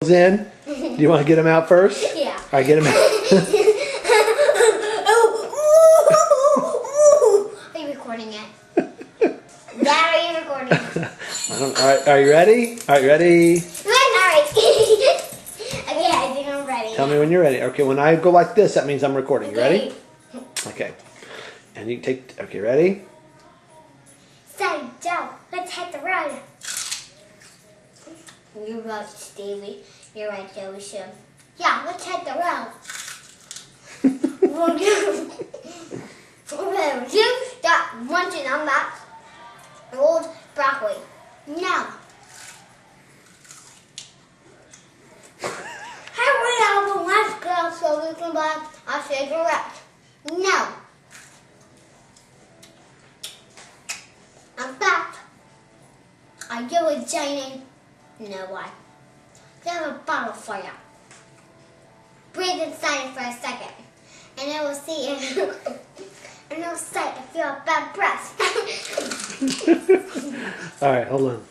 in. Do you want to get him out first? Yeah. All right, get him out. Are you recording it? Dad, are you recording it? All right, are you ready? All right, ready? Alright. Okay, I think I'm ready. Tell me when you're ready. Okay, when I go like this, that means I'm recording. You ready? Okay. And you take, okay, ready? So, Joe, let's hit the road. You're right, Stevie. You're right, Joe. We should. Yeah, let's hit the road. You stop munching on that old broccoli. No. Hurry up and let's go so we can buy a cigarette. No. In fact, are you a Janie? No way. There's a bottle for you. Breathe inside it for a second, and it will see if, and it will say if you're a bad breath. All right, hold on.